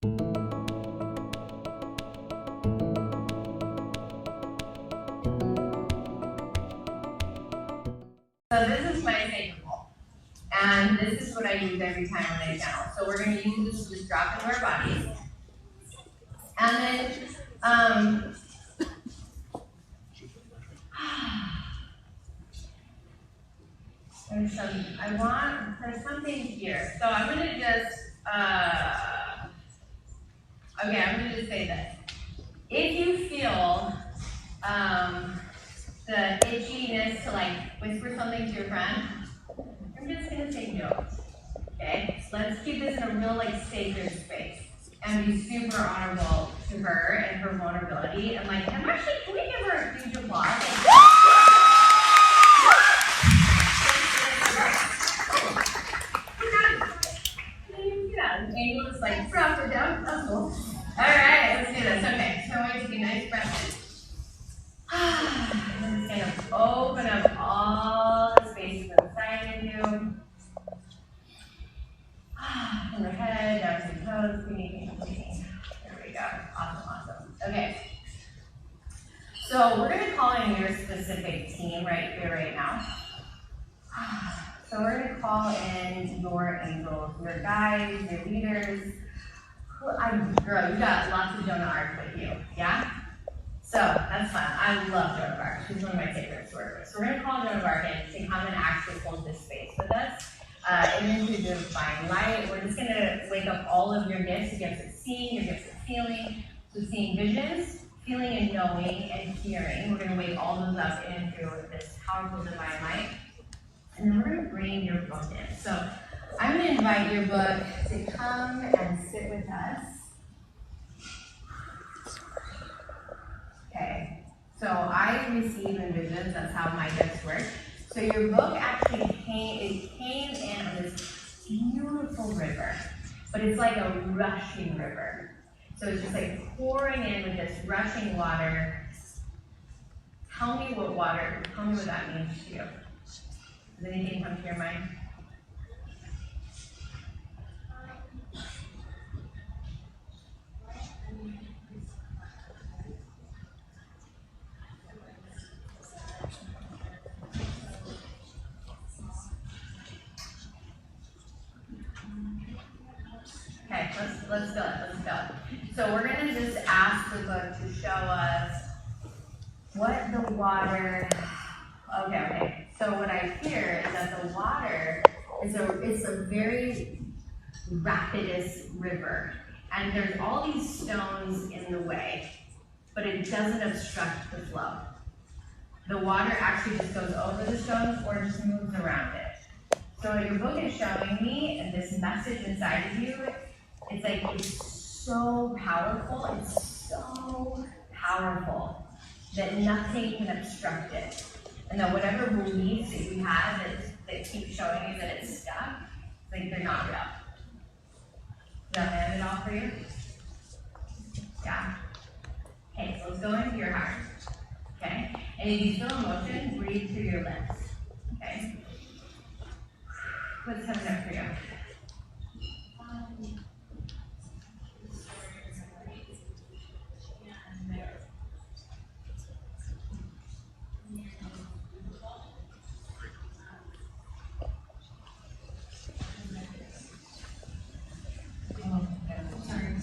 So this is my sacred bowl, and this is what I use every time when I channel. So we're going to use this to just drop into our bodies, and then there's something here. So I'm going to just okay, I'm going to just say this. If you feel the itchiness to like whisper something to your friend, I'm just gonna say no. Okay? Let's keep this in a real like sacred space and be super honorable to her and her vulnerability. And like, and actually, can we give her a huge applause? Angle is like drop it down. That's cool. Alright, let's do this. Okay, so I want you to take a nice breath in. I'm just going to open up all the spaces inside of you. From the head down to the toes. There we go. Awesome. Okay. So we're going to call in your specific team right here, right now. So we're going to call in your angels, your guides, your leaders. Girl, you got lots of Jonah Arc with you, yeah? So that's fun. I love Joan of Arc. She's one of my favorites to work with. So we're going to call Joan of Arc in to come and actually hold this space with us. Into the divine light. We're just going to wake up all of your gifts of seeing, your gifts of feeling. So seeing visions, feeling and knowing, and hearing. We're going to wake all those up into this powerful divine light. And then we're going to bring your book in. So I'm going to invite your book to come and sit with us. Okay, so I receive in visions, that's how my gifts work. So your book actually came in on this beautiful river, but it's like a rushing river. So it's just like pouring in with this rushing water. Tell me what that means to you. Does anything come to your mind? Okay, let's go. So we're going to just ask the book to show us what the water, okay. So what I hear is that the water is a very rapidous river. And there's all these stones in the way, but it doesn't obstruct the flow. The water actually just goes over the stones or just moves around it. So what your book is showing me, and this message inside of you, it's so powerful, that nothing can obstruct it. And that whatever beliefs that you have that keep showing you that it's stuck, like they're not real. Does that land it all for you? Yeah? Okay, so let's go into your heart. Okay? And if you feel emotion, breathe through your lips. Okay? What's coming up for you?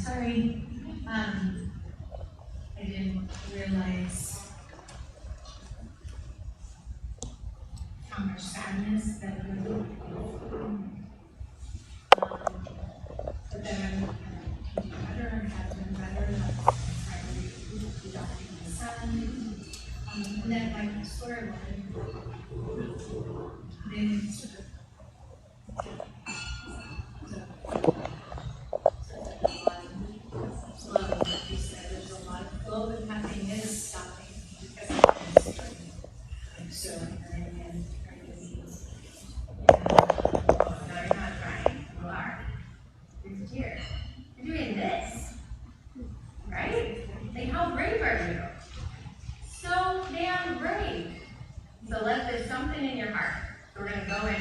Sorry. I didn't realize how much sadness that would but then I can do better and have done better. That's adopting my son. And then like my storyline, then sort of So there's something in your heart. So we're going to go in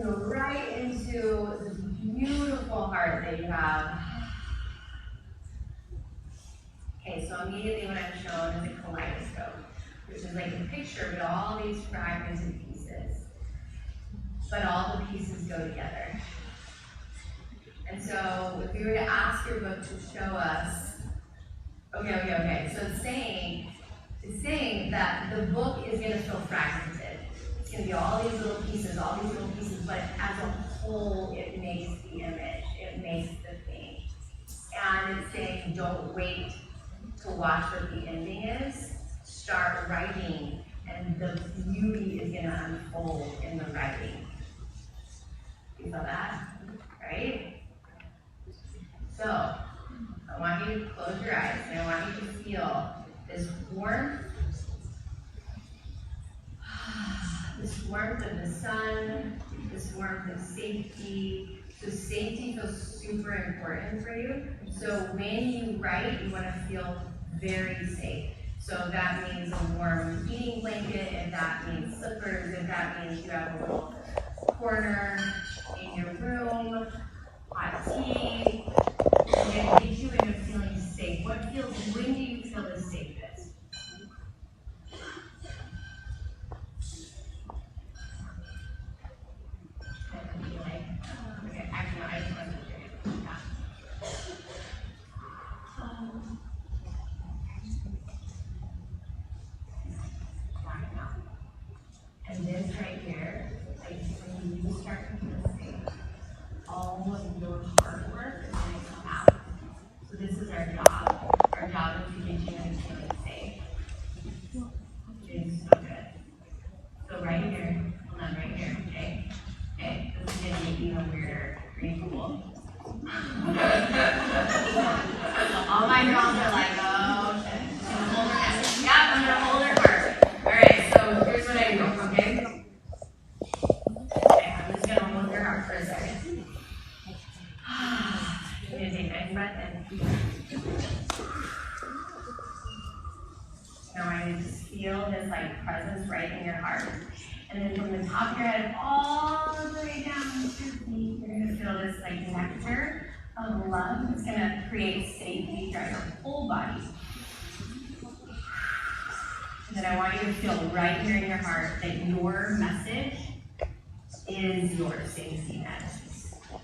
right into this beautiful heart that you have. Okay, so immediately what I'm shown is a kaleidoscope, which is like a picture of all these fragmented pieces. But all the pieces go together. And so if we were to ask your book to show us, okay. So it's saying that the book is going to feel fragmented. It's going to be all these little pieces, but as a whole, it makes the image, it makes the thing. And it's saying, don't wait to watch what the ending is. Start writing, and the beauty is going to unfold in the writing. You saw that, right? So, I want you to close your eyes, and I want you to feel this warmth of the sun, this warmth of safety. So safety feels super important for you. So when you write, you want to feel very safe. So that means a warm heating blanket, if that means slippers, if that means you have a little corner in your room, hot tea. We're going to get you into feeling safe. When do you feel the safest? Okay, actually, I just want to hear you. Yeah. And this right here, like when you start to feel safe, all of your hard work is going to come out. So this is our job. Our job is to get you into feeling safe. It's so good. So right here, hold on, right here, okay? Okay, this is going to get even weirder. Pretty cool. All my girls are like, oh shit. I'm gonna hold her hand. Yep, I'm gonna hold her heart. Alright, so here's what I do, okay? Okay, I'm just gonna hold your heart for a second. You're gonna take a nice breath in. Now I want you to just feel this like presence right in your heart. And then from the top of your head all the way down to your feet, you're gonna feel this like nectar of love. It's gonna create safety throughout your whole body. And then I want you to feel right here in your heart that your message is your safety net.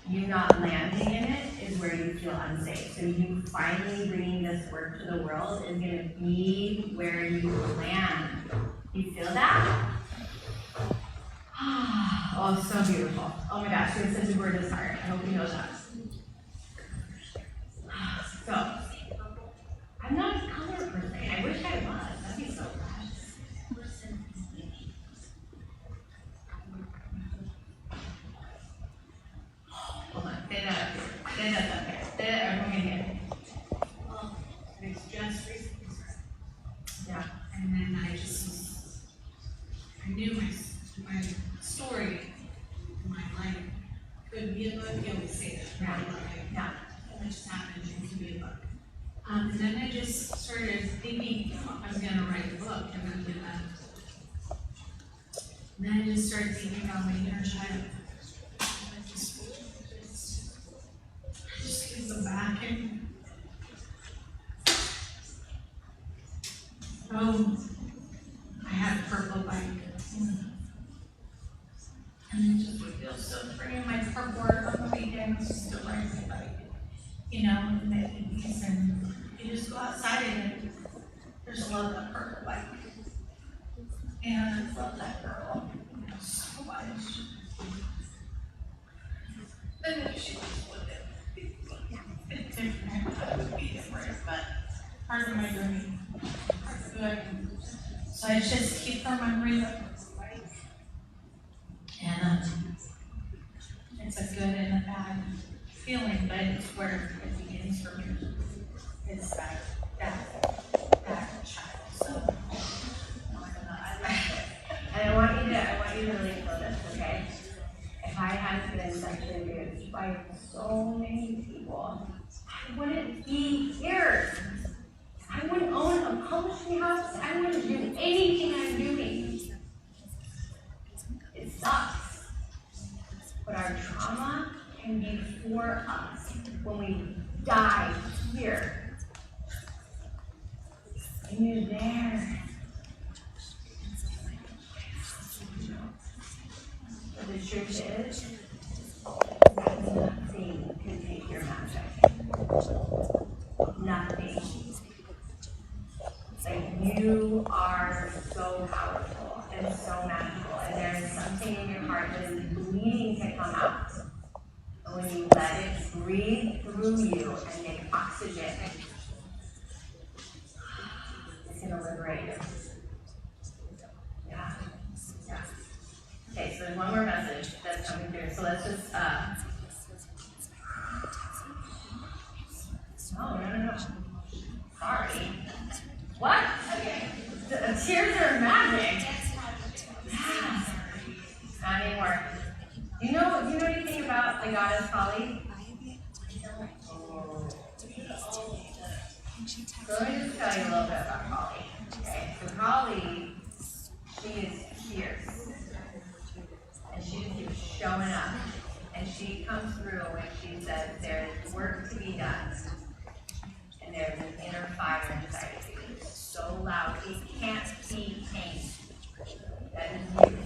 You not landing in it is where you feel unsafe. So you finally bringing this work to the world is going to be where you land. You feel that? Oh, so beautiful. Oh my gosh, you're such a gorgeous heart. I hope you know that. So, I'm not a color person. I wish I was. That'd be so fun. Hold on, say that up here. Say that up here. Say that everyone can hear. Well, it's just recently started. Yeah. And then I knew my story, my life could be a book. You always say that, right? Yeah. It just happened, it could be a book. And then I just started thinking I was going to write a book, and then I just started thinking about my inner child. I just could go back and I had a purple bike. And it just would feel so free. My purple work on the weekends, just to ride my bike. You know, and making peace, and you just go outside and there's a lot of that purple bike. And I love that girl so much. And she just would be different, but part of my journey. Good. So I just keep her memory of this bike. And it's a good and a bad feeling, but it's where it begins for me. It's that child. So I like it. And I want you to really feel this, okay? If I hadn't been sexually abused by so many people, I wouldn't be here. I wouldn't own a publishing house. I wouldn't do anything I'm doing. It sucks. our trauma can be for us when we die here. And you're there. But the truth is, nothing can take your magic. Nothing. Like, you are so powerful and so magical, and there is something in your heart that is bleeding to come out. And when you let it breathe through you and make oxygen, it's going to liberate you. Yeah. Yeah. Okay, so there's one more message that's coming through. So let's just, no. Sorry. What? Okay. The tears are magic. Yeah. Not anymore. Do you know anything about the goddess Kali? So let me just tell you a little bit about Kali. Okay, so Kali, she is fierce. And she just keeps showing up. And she comes through when she says there's work to be done. And there's an inner fire inside of you. It's so loud, it can't be tamed. That is you.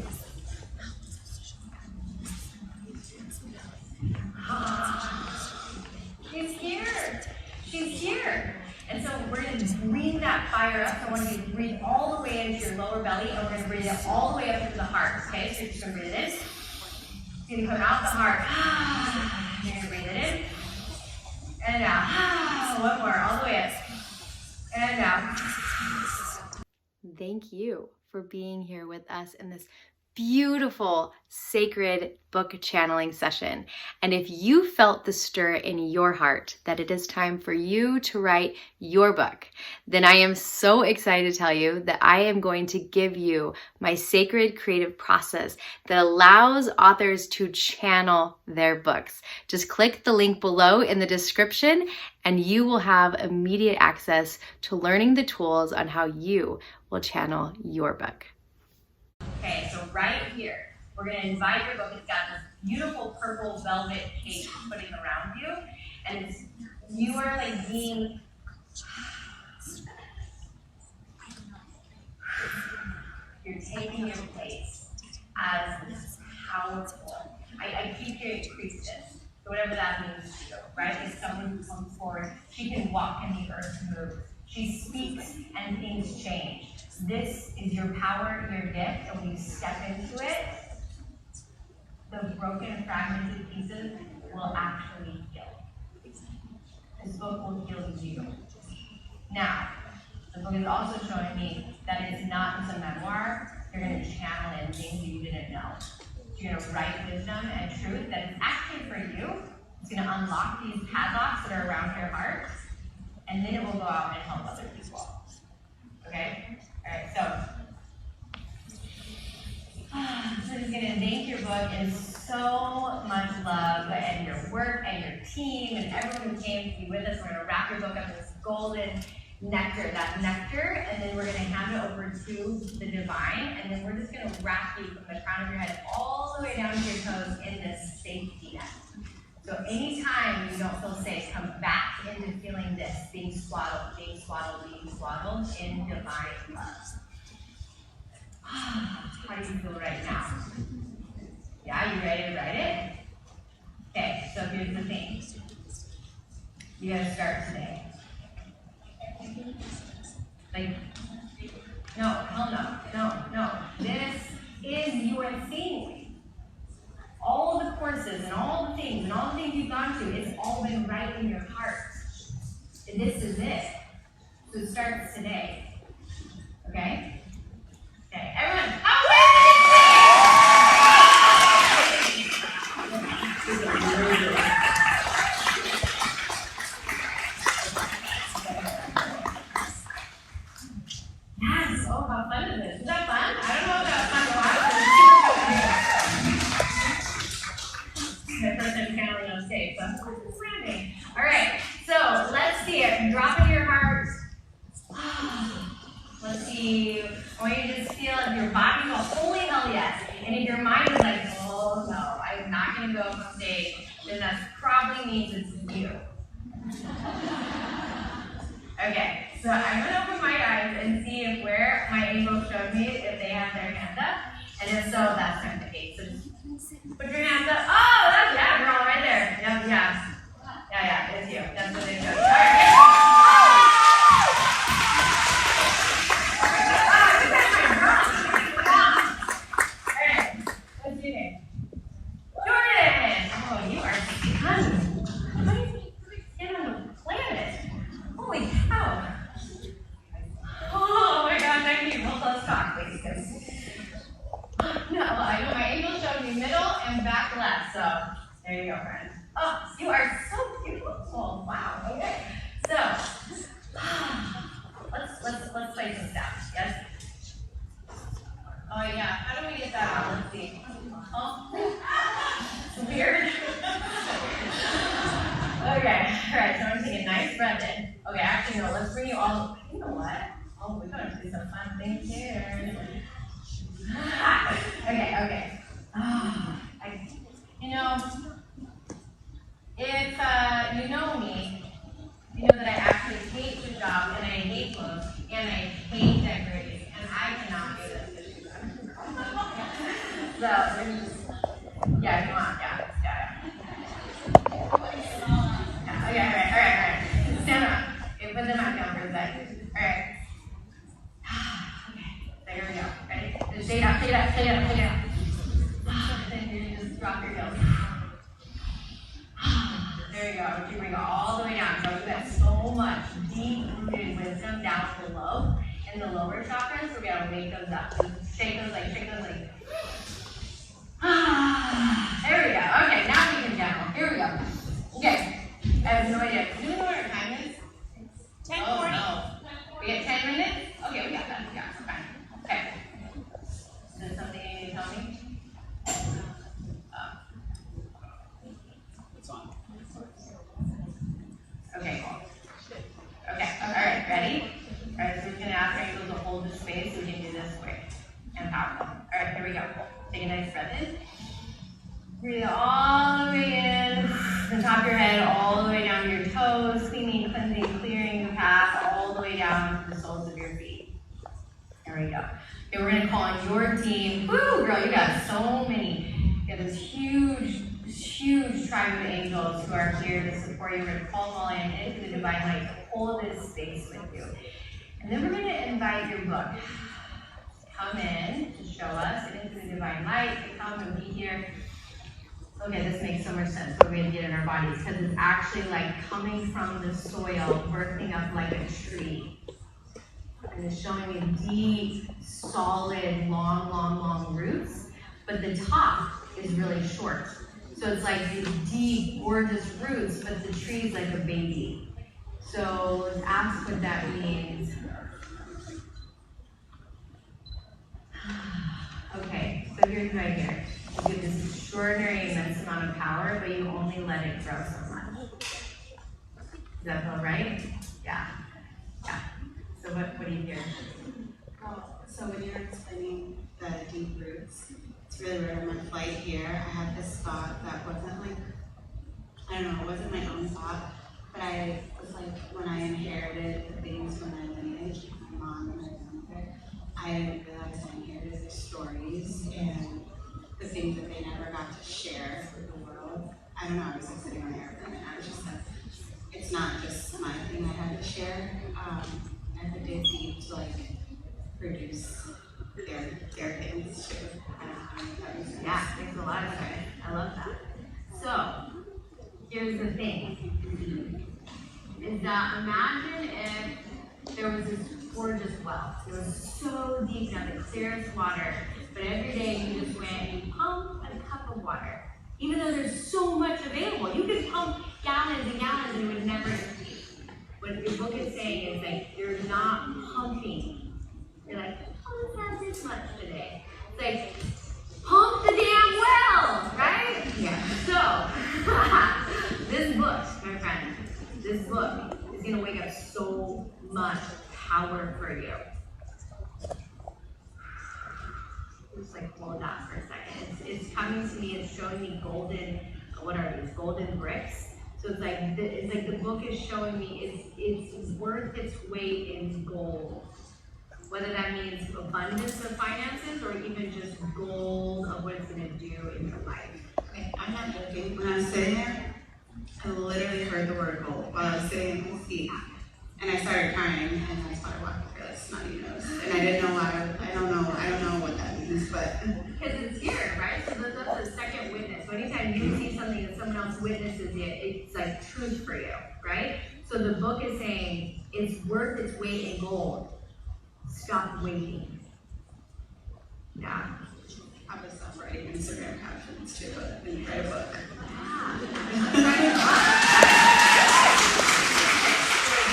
She's here. She's here. And so we're going to breathe that fire up. So I want you to breathe all the way into your lower belly, and we're going to breathe it all the way up into the heart. Okay, so you're just going to breathe it in. You're going to come out the heart. You're going to breathe it in. And out. One more, all the way up. And out. Thank you for being here with us in this beautiful, sacred book channeling session. And if you felt the stir in your heart that it is time for you to write your book, then I am so excited to tell you that I am going to give you my sacred creative process that allows authors to channel their books. Just click the link below in the description and you will have immediate access to learning the tools on how you will channel your book. Okay, so right here, we're going to invite your book. It's got this beautiful purple velvet cape putting around you, and it's, you are like being, you're taking your place as this powerful, I keep hearing priestess, so whatever that means to you, right? It's someone who comes forward. She can walk and the earth moves. She speaks and things change. This is your power, your gift, and when you step into it, the broken, fragmented pieces will actually heal. This book will heal you. Now, the book is also showing me that it's not just a memoir. You're going to channel in things you didn't know. You're going to write wisdom and truth that is actually for you. It's going to unlock these padlocks that are around your heart, and then it will go out and help other people. Okay? All right, so I'm just going to thank your book in so much love, and your work and your team and everyone who came to be with us. We're going to wrap your book up in this golden nectar, and then we're going to hand it over to the divine, and then we're just going to wrap you from the crown of your head all the way down to your toes in this safety net. So anytime you don't feel safe, come back into feeling this, being swaddled in divine love. How do you feel right now? Yeah, you ready to write it? Okay, so here's the thing. You gotta start today. Like, no, hell no. This is your thing. All the courses and all the things you've gone through, it's all been right in your heart. And this is it. So it starts today. Okay? Okay, everyone, yes, oh, how fun is this? Is that fun? I don't know if that was fun to watch. The person channeling on stage, so I'm just landing. All right, so let's see it. Drop into your heart. Let's see. I want you to just feel if your body goes, holy hell yes. And if your mind is like, oh no, I'm not going to go from stage, then that probably means it's you. Okay, so I'm gonna open my eyes and see if where my angel showed me, if they have their hands up, and if so, that's time to hate. So just put your hands up. Oh, that's, yeah, girl, right there. Yep, yeah. Yeah, it's you. That's what they showed you. All right, what's your name? Jordan! Oh, you are stunning. How do you get on the planet? Holy cow. Oh my gosh, I need well, let's talk, please. No, I know my angel showed me middle and back left, so there you go, friend. Oh, you are so beautiful. Wow, okay. So let's play some steps, yes? Oh yeah, how do we get that out? Let's see. Oh, it's weird. Okay, alright, so I'm gonna take a nice breath in. Okay, actually no, let's bring you all, you know what? Oh, we're gonna do some fun things here. Okay. You know, if you know me, you know that I actually hate the job, and I hate clothes, and I hate decorating, and I cannot do this. So, yeah, come on, yeah. Okay, alright. Stand up. Okay, put them out down for a second. Alright. Okay, so here we go. Ready? Just shake it up. Then you just drop your heels. There you go. You bring it all the way down. So you got so much deep-rooted wisdom down below in the lower chakras. We're gonna wake those up. Shake those legs. There we go. Okay, now we can channel. Here we go. Okay. I have no idea. Do we know what our time is? 10:40. Oh, no. We got 10 minutes? Okay, we got that. We're fine. Okay. Is there something you need to tell me? It's on. Okay, cool. Okay, alright, ready? Alright, so we're gonna ask our angels to hold the space so we can do this quick and powerful. Alright, here we go. Take a nice breath in. Breathe all the way in, the top of your head, all the way down to your toes, cleaning, cleansing, clearing the path, all the way down to the soles of your feet. There we go. Okay, we're gonna call on your team. Woo, girl, you got so many. You have this huge tribe of angels who are here to support you. We're gonna call them all in into the divine light to hold this space with you. And then we're gonna invite your book. Come in to show us into the divine light, to come and be here. Okay, this makes so much sense what we're going to get in our bodies, because it's actually like coming from the soil, birthing up like a tree. And it's showing you deep, solid, long roots, but the top is really short. So it's like these deep, gorgeous roots, but the tree's like a baby. So let's ask what that means. Okay, so here's right here. You have this extraordinary, immense amount of power, but you only let it grow so much. Does that feel right? Yeah. So what do you hear? Well, so when you're explaining the deep roots, it's really weird. On my flight here, I had this thought that wasn't like, I don't know, it wasn't my own thought, but I was like, when I inherited the things from my lineage, my mom and my grandmother, I didn't realize I inherited their stories and the things that they never got to share with the world. I don't know, I was like sitting on the airplane and I was just like, it's not just my thing I had to share. I had to dig deep to like produce their things too. Yeah, makes a lot of sense. I love that. So, here's the thing. Is that imagine if there was this gorgeous well. It was so deep down, the clearest water. But every day you just went and you pump a cup of water. Even though there's so much available. You could pump gallons and gallons and it would never deplete. What your book is saying is like, you're not pumping. You're like, oh, let's have this much today. It's like, pump the damn well, right? Yeah. So, this book, my friend, this book is gonna wake up so much power for you. Just like hold that for a second. It's coming to me, it's showing me golden what are these, golden bricks? So it's like the book is showing me it's worth its weight in gold. Whether that means abundance of finances or even just gold of what it's gonna do in your life. Okay, I'm not joking. When I was sitting there, I literally heard the word gold while I was sitting in the seat. And I started crying, and I started walking through like snotty nose. And I didn't know why. I don't know what that means, but because it's here, right? So that's the second witness. So anytime you see something that someone else witnesses it, it's like truth for you, right? So the book is saying it's worth its weight in gold. Stop waiting. Yeah. I was writing Instagram captions too, but I didn't write a book.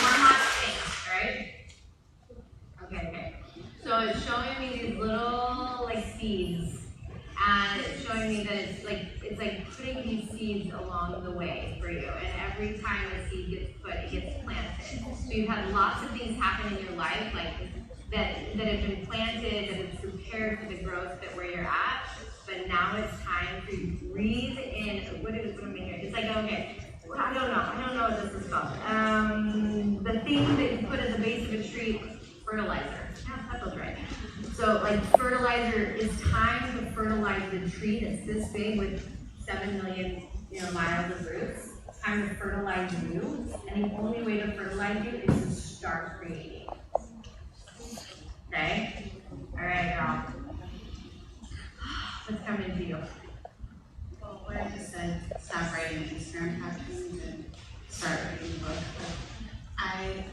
One last thing, right? Okay. So it's showing me these little like seeds, and it's showing me that it's like putting these seeds along the way for you. And every time a seed gets put, it gets planted. So you've had lots of things happen in your life, like that have been planted, that have prepared for the growth that where you're at. But now it's time for you to breathe in. What am I hearing? It's like, okay, I don't know what this is called. The thing that you put at the base of a tree, fertilizer. Yeah, that feels right. So like fertilizer, it's time to fertilize the tree that's this big with 7 million miles of roots. It's time to fertilize you. And the only way to fertilize you is to start creating. Okay? Alright, girl. What's coming to you? Well, what I just said, stop writing Instagram captions and start writing a book. I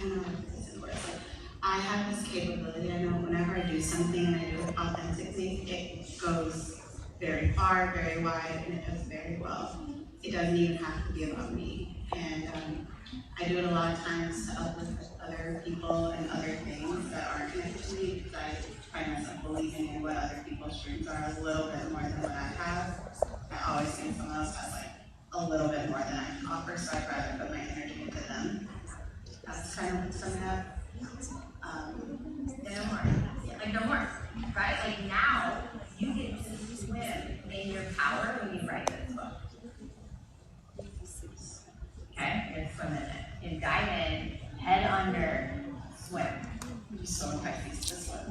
don't know what this is worth. Like, I have this capability. I know whenever I do something and I do it authentically, it goes very far, very wide, and it does very well. It doesn't even have to be about me. And I do it a lot of times to uplift other people and other things that aren't connected to me, because I find myself believing in what other people's dreams are a little bit more than what I have. I always think someone else has like a little bit more than I can offer, so I'd rather put my energy into them. That's kind of what's coming up. No more. Like no more. Right? Like now, you get to swim in your power when you write this book. Okay? You're gonna swim in it. You dive in, head under, swim. I'm so excited to swim.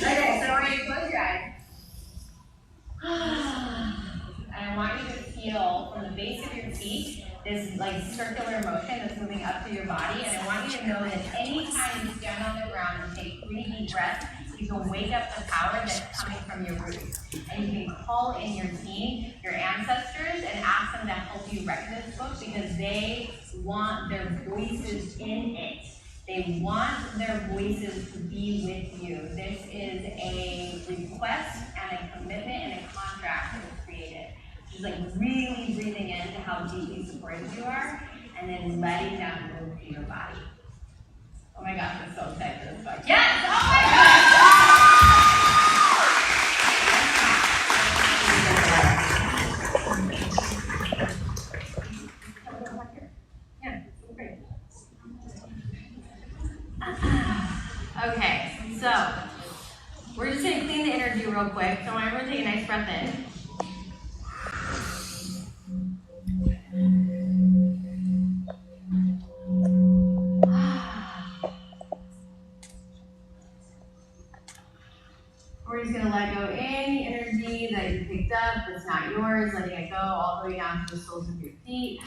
Okay, so we're gonna close your eyes. And I want you to feel from the base of your feet this like circular motion that's moving up through your body. And I want you to know that anytime you stand on the ground and take 3 deep breaths, you can wake up the power that's coming from your roots. And you can call in your team, your ancestors, and ask them to help you write this book because they want their voices in it. They want their voices to be with you. This is a request and a commitment and a contract that was created. Just like really breathing into how deeply supported you are, and then letting that move through your body. Oh my gosh, I'm so excited for this book. Yes! Oh my gosh! Okay, so we're just gonna clean the energy real quick. So everyone take a nice breath in. We're just gonna let go any energy that you picked up that's not yours, letting it go all the way down to the soles of your feet.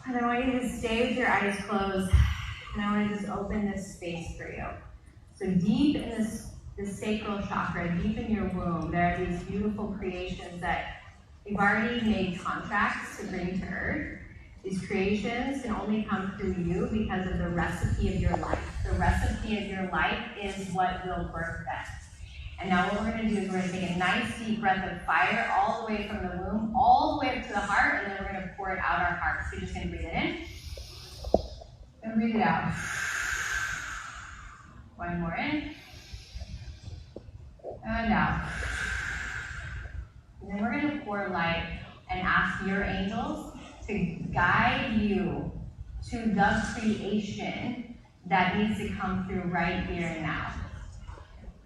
And I want you to stay with your eyes closed, and I want to just open this space for you. So deep in this sacral chakra, deep in your womb, there are these beautiful creations that you've already made contracts to bring to earth. These creations can only come through you because of the recipe of your life. The recipe of your life is what will birth that. And now what we're going to do is we're going to take a nice deep breath of fire all the way from the womb, all the way up to the heart, and then we're going to pour it out our heart. So you're just going to breathe it in and breathe it out. One more in and out. And then we're going to pour light and ask your angels to guide you to the creation that needs to come through right here and now.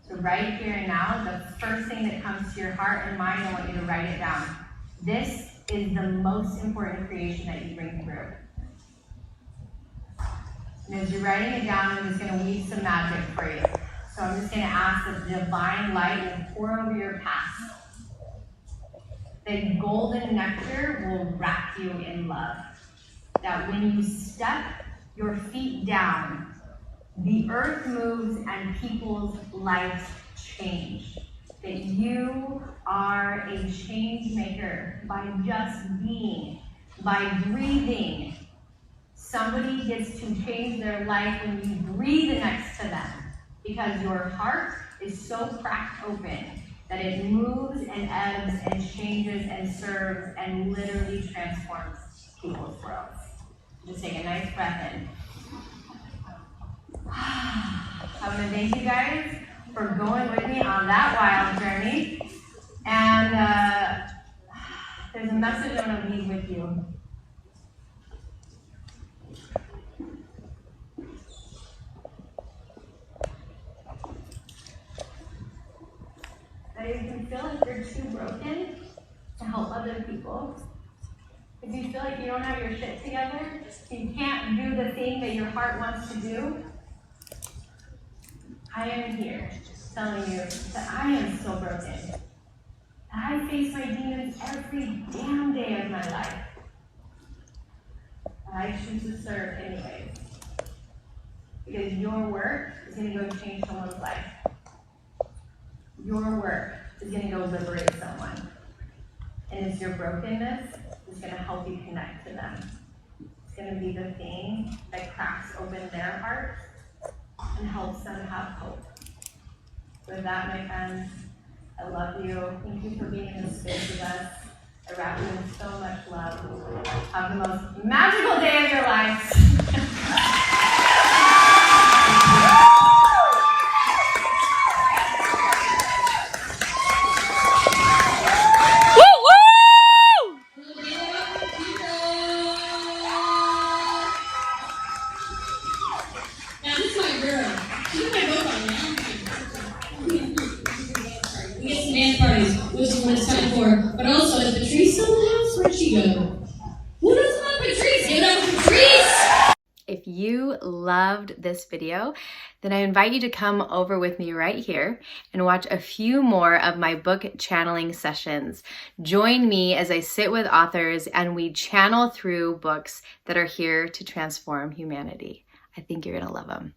So right here and now, the first thing that comes to your heart and mind, I want you to write it down. This is the most important creation that you bring through. And as you're writing it down, I'm just going to weave some magic for you. So I'm just going to ask that the divine light will pour over your past. That golden nectar will wrap you in love. That when you step your feet down, the earth moves and people's lives change. That you are a change maker by just being, by breathing. Somebody gets to change their life when you breathe next to them, because your heart is so cracked open that it moves and ebbs and changes and serves and literally transforms people's worlds. Just take a nice breath in. I want to thank you guys for going with me on that wild journey. And there's a message I want to leave with you. That if you feel like you're too broken to help other people, if you feel like you don't have your shit together, you can't do the thing that your heart wants to do, I am here telling you that I am so broken. That I face my demons every damn day of my life. But I choose to serve anyways. Because your work is going to go change someone's life. Your work is going to go liberate someone. And it's your brokenness that's going to help you connect to them. It's going to be the thing that cracks open their heart and helps them have hope. With that, my friends, I love you. Thank you for being in this space with us. I wrap you in so much love. Have the most magical day of your lives. It's time for, but also is Patrice still in the house? Where'd she go? Who doesn't love Patrice? Give it up for Patrice! If you loved this video, then I invite you to come over with me right here and watch a few more of my book channeling sessions. Join me as I sit with authors and we channel through books that are here to transform humanity. I think you're gonna love them.